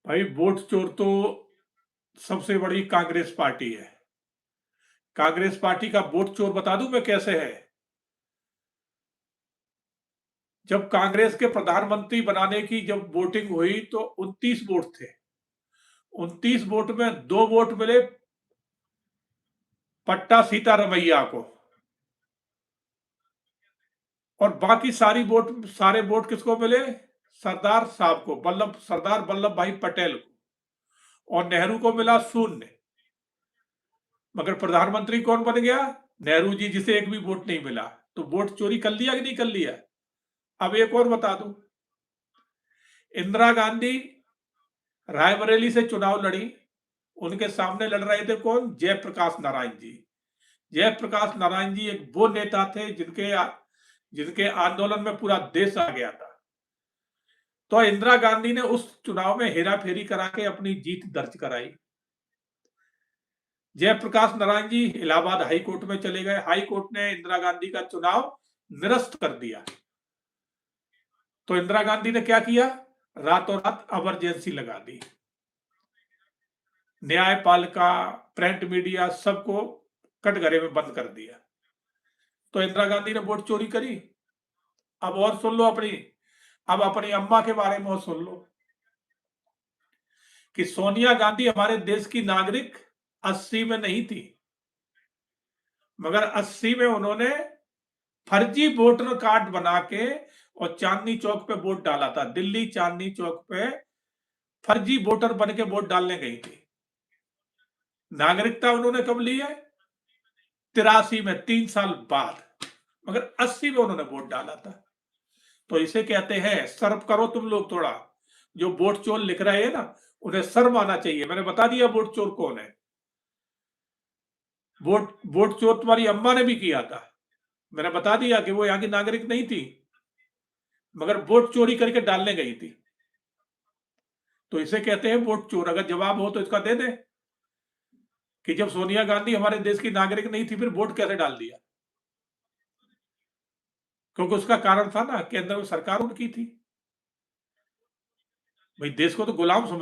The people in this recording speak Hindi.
भाई वोट चोर तो सबसे बड़ी कांग्रेस पार्टी है। कांग्रेस पार्टी का वोट चोर बता दूं मैं कैसे है। जब कांग्रेस के प्रधानमंत्री बनाने की जब वोटिंग हुई तो 29 वोट थे। 29 वोट में 2 वोट मिले पट्टा सीतारमैया को, और बाकी सारे वोट किसको मिले? सरदार साहब को, सरदार वल्लभ भाई पटेल को। और नेहरू को मिला शून्य। मगर प्रधानमंत्री कौन बन गया? नेहरू जी, जिसे एक भी वोट नहीं मिला। तो वोट चोरी कर लिया कि नहीं कर लिया? अब एक और बता दूं। इंदिरा गांधी रायबरेली से चुनाव लड़ी। उनके सामने लड़ रहे थे कौन? जयप्रकाश नारायण जी। जयप्रकाश नारायण जी एक वो नेता थे जिनके जिनके आंदोलन में पूरा देश आ गया था। तो इंदिरा गांधी ने उस चुनाव में हेरा फेरी करा के अपनी जीत दर्ज कराई। जयप्रकाश नारायण जी इलाहाबाद हाई कोर्ट में चले गए। हाई कोर्ट ने इंदिरा गांधी का चुनाव निरस्त कर दिया। तो इंदिरा गांधी ने क्या किया? रातों रात इमरजेंसी लगा दी। न्यायपालिका, प्रिंट मीडिया सबको कटघरे में बंद कर दिया। तो इंदिरा गांधी ने वोट चोरी करी। अब और सुन लो अब अपनी अम्मा के बारे में और सुन लो कि सोनिया गांधी हमारे देश की नागरिक 80 में नहीं थी, मगर 80 में उन्होंने फर्जी वोटर कार्ड बना के और चांदनी चौक पे वोट डाला था। दिल्ली चांदनी चौक पे फर्जी वोटर बन के वोट डालने गई थी। नागरिकता उन्होंने कब ली है? 83 में, 3 साल बाद। मगर 80 में उन्होंने वोट डाला था। तो इसे कहते हैं, शर्म करो तुम लोग थोड़ा। जो वोट चोर लिख रहे हैं ना, उन्हें शर्म आना चाहिए। मैंने बता दिया वोट चोर कौन है। वोट चोर तुम्हारी अम्मा ने भी किया था। मैंने बता दिया कि वो यहाँ की नागरिक नहीं थी, मगर वोट चोरी करके डालने गई थी। तो इसे कहते हैं वोट चोर। अगर जवाब हो तो इसका दे दे कि जब सोनिया गांधी हमारे देश की नागरिक नहीं थी, फिर वोट कैसे डाल दिया? क्योंकि उसका कारण था ना, केंद्र में सरकार उनकी थी। भाई देश को तो गुलाम